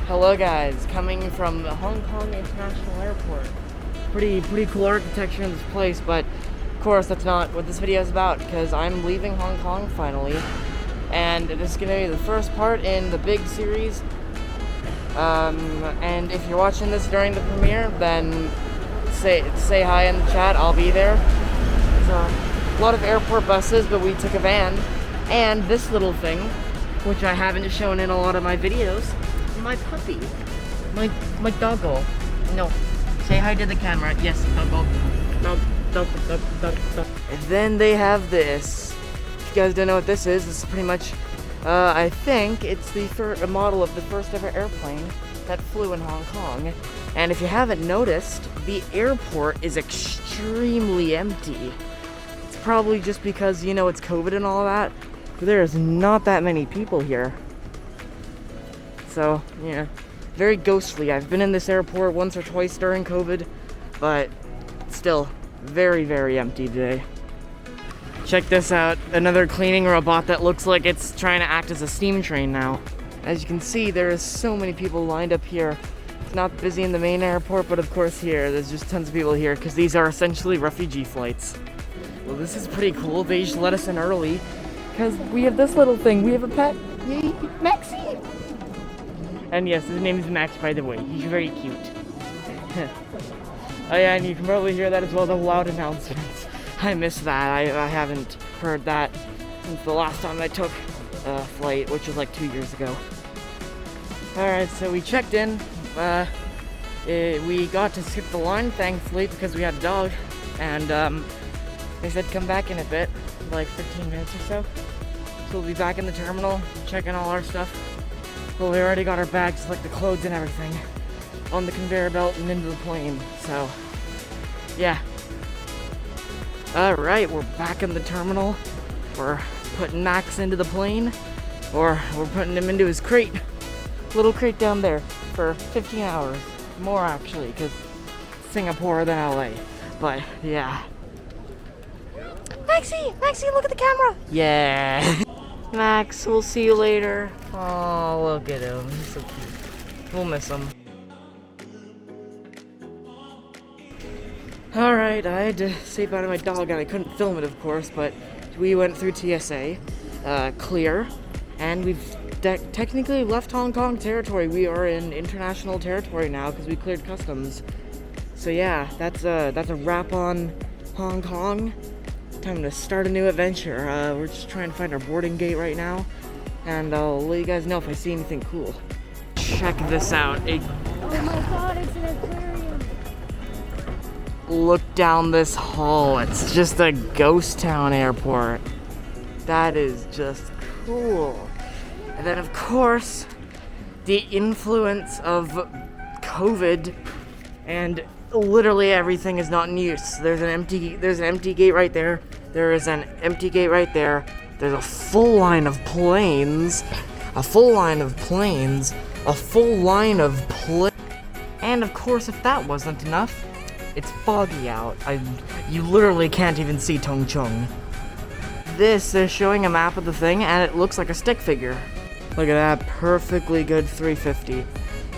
Hello guys, coming from the Hong Kong International Airport. Pretty cool architecture in this place, but of course that's not what this video is about, because I'm leaving Hong Kong finally. And this is gonna be the first part in the big series. And if you're watching this during the premiere, then say hi in the chat, I'll be there. There's a lot of airport buses, but we took a van. And this little thing, which I haven't shown in a lot of my videos, my puppy, my doggo. No, say hi to the camera. Yes, doggo. Dog. And then they have this. If you guys don't know what this is pretty much, I think it's a model of the first ever airplane that flew in Hong Kong. And if you haven't noticed, the airport is extremely empty. It's probably just because, you know, it's COVID and all that. But there's not that many people here. So, yeah, very ghostly. I've been in this airport once or twice during COVID, but still very empty today. Check this out, another cleaning robot that looks like it's trying to act as a steam train now. As you can see, there is so many people lined up here. It's not busy in the main airport, but of course here, there's just tons of people here because these are essentially refugee flights. Well, this is pretty cool. They just let us in early because we have this little thing. We have a pet. Yay, Maxie! And yes, his name is Max, by the way. He's very cute. Oh yeah, and you can probably hear that as well, the loud announcements. I miss that. I haven't heard that since the last time I took a flight, which was like 2 years ago. Alright, so we checked in. We got to skip the line, thankfully, because we had a dog. And they said come back in a bit, like 15 minutes or so. So we'll be back in the terminal, checking all our stuff. Well, we already got our bags, like the clothes and everything, on the conveyor belt and into the plane, so, yeah. Alright, we're back in the terminal. We're putting Max into the plane, or we're putting him into his crate. Little crate down there for 15 hours. More, actually, because Singapore than LA. But, yeah. Maxie, look at the camera! Yeah! Max, we'll see you later. Oh, look at him. He's so cute. We'll miss him. Alright, I had to say bye to my dog and I couldn't film it, of course, but we went through TSA, clear, and we've technically left Hong Kong territory. We are in international territory now because we cleared customs. So yeah, that's a wrap on Hong Kong. Time to start a new adventure. We're just trying to find our boarding gate right now, and I'll let you guys know if I see anything cool. Check this out. Oh my god, it's an aquarium. Look down this hall. It's just a ghost town airport. That is just cool. And then of course, the influence of COVID and literally everything is not in use. There's an empty gate right there. There is an empty gate right there. There's a full line of planes. A full line of planes. A full line of And of course, if that wasn't enough, it's foggy out. You literally can't even see Tung Chung. This is showing a map of the thing, and it looks like a stick figure. Look at that, perfectly good 350.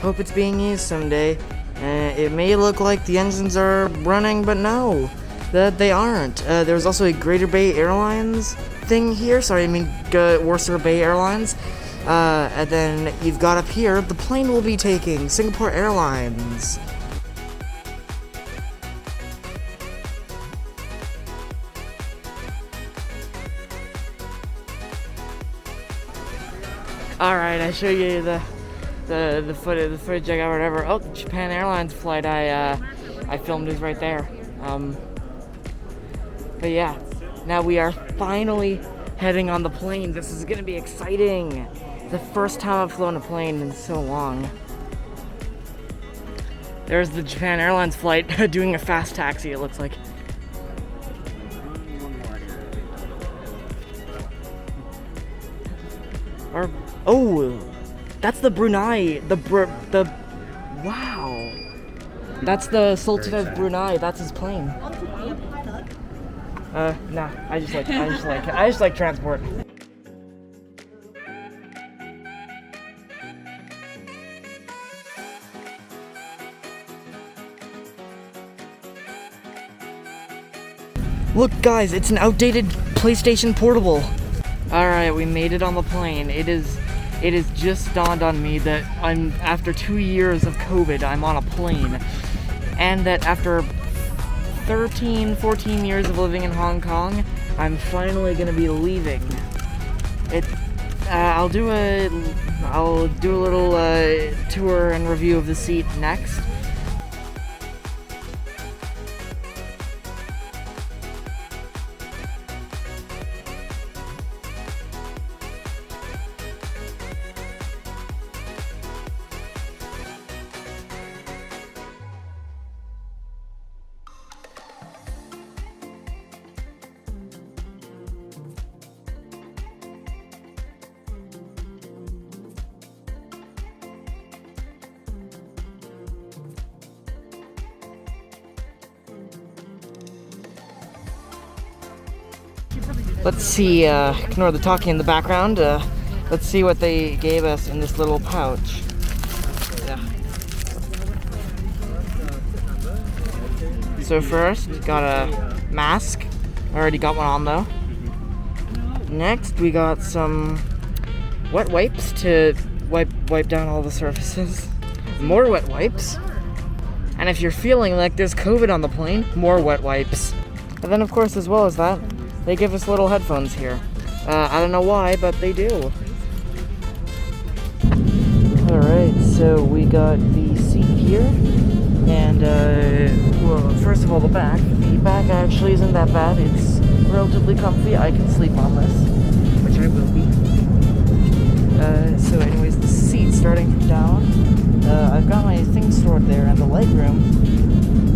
Hope it's being used someday. It may look like the engines are running, but no, they aren't. There's also a Greater Bay Airlines thing here. Sorry, I mean Worcester Bay Airlines. And then you've got up here, the plane we'll be taking, Singapore Airlines. Alright, I show you the footage I got, whatever. Oh, the Japan Airlines flight I filmed is right there. But yeah, now we are finally heading on the plane. This is gonna be exciting. The first time I've flown a plane in so long. There's the Japan Airlines flight doing a fast taxi, it looks like. Oh, that's the Brunei, wow. That's the Sultan of Brunei, that's his plane. Nah, I just like transport. Look guys, it's an outdated PlayStation Portable. Alright, we made it on the plane. It is just dawned on me that after 2 years of COVID, I'm on a plane. And that after 13, 14 years of living in Hong Kong, I'm finally gonna be leaving. I'll do a little tour and review of the seat next. Let's see, ignore the talking in the background. Let's see what they gave us in this little pouch. Yeah. So first, got a mask. I already got one on though. Next, we got some wet wipes to wipe down all the surfaces. More wet wipes. And if you're feeling like there's COVID on the plane, more wet wipes. And then of course, as well as that, they give us little headphones here. I don't know why, but they do. Alright, so we got the seat here. And, well, first of all, the back. The back actually isn't that bad. It's relatively comfy. I can sleep on this, which I will be. So anyways, the seat starting from down. I've got my things stored there, and the leg room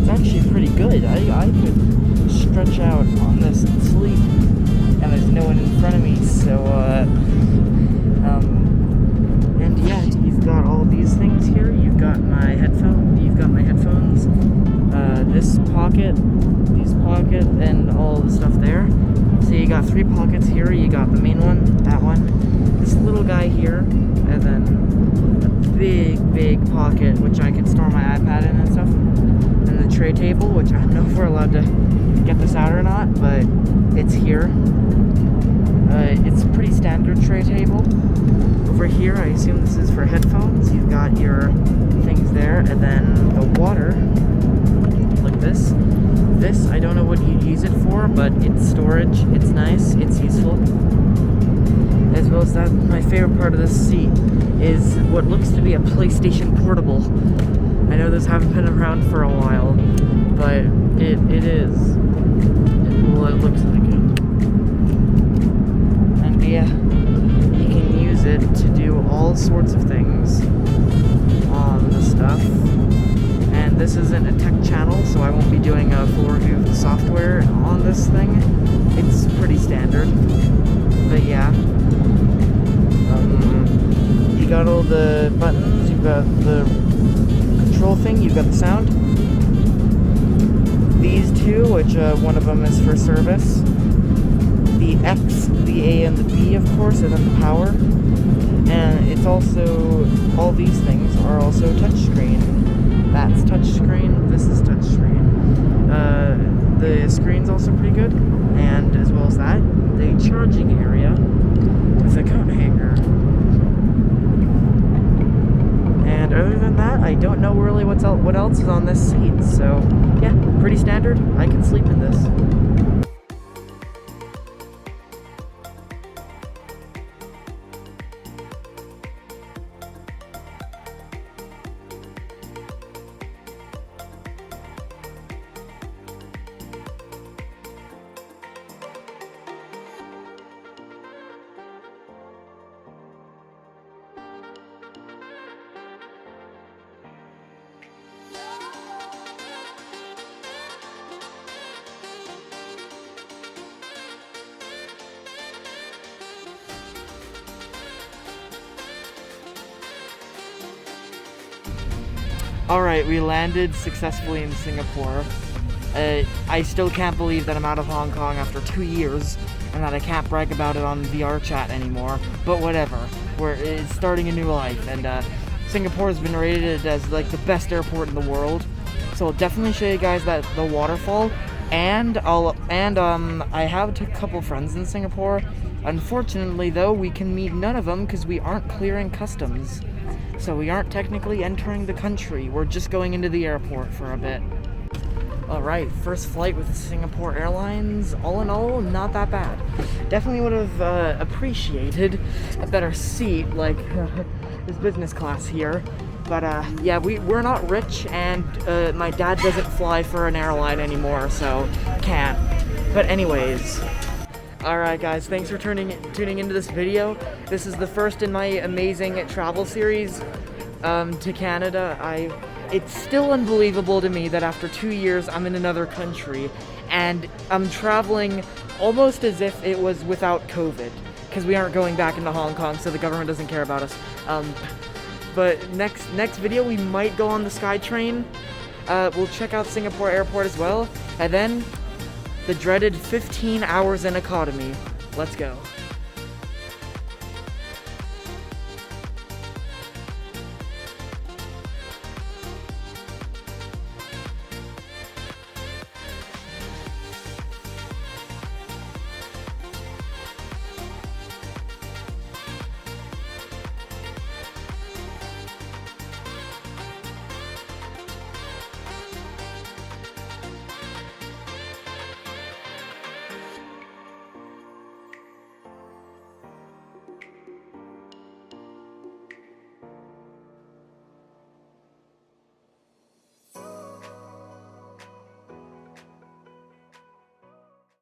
is actually pretty good. I could stretch out on this and sleep, and there's no one in front of me, so and yeah, you've got all these things here. You've got my headphones, this pocket, and all the stuff there. So you got 3 pockets here. You got the main one, that one, this little guy here, and then a big pocket which I can store my iPad in and stuff, and the tray table, which I don't know if we're allowed to get this out or not, but it's here. It's a pretty standard tray table. Over here, I assume this is for headphones. You've got your things there, and then the water, like this. This, I don't know what you'd use it for, but it's storage. It's nice. It's useful. As well as that, my favorite part of this seat is what looks to be a PlayStation Portable. I know those haven't been around for a while, but it is. Well, it looks like it. And yeah, you can use it to do all sorts of things on the stuff. And this isn't a tech channel, so I won't be doing a full review of the software on this thing. It's pretty standard. But yeah. You got all the buttons, you've got the control thing, you've got the sound. These two, which one of them is for service. The X, the A, and the B, of course, and then the power. And it's also, all these things are also touchscreen. That's touchscreen, this is touchscreen. The screen's also pretty good. And as well as that, the charging area with a coat hanger. And other than that, I don't know really what else is on this seat. So yeah, pretty standard. I can sleep in this. Alright, we landed successfully in Singapore. I still can't believe that I'm out of Hong Kong after 2 years and that I can't brag about it on VR chat anymore, but whatever. It's starting a new life, and Singapore has been rated as like the best airport in the world. So I'll definitely show you guys the waterfall And I have a couple friends in Singapore. Unfortunately, though, we can meet none of them because we aren't clearing customs. So we aren't technically entering the country. We're just going into the airport for a bit. Alright, first flight with Singapore Airlines. All in all, not that bad. Definitely would have appreciated a better seat, like this business class here. But yeah, we're not rich, and my dad doesn't fly for an airline anymore, so can't. But anyways, alright guys, thanks for tuning into this video. This is the first in my amazing travel series to Canada. It's still unbelievable to me that after 2 years I'm in another country and I'm traveling almost as if it was without COVID, because we aren't going back into Hong Kong, so the government doesn't care about us. But next video we might go on the SkyTrain. We'll check out Singapore Airport as well, and then the dreaded 15 hours in economy. Let's go.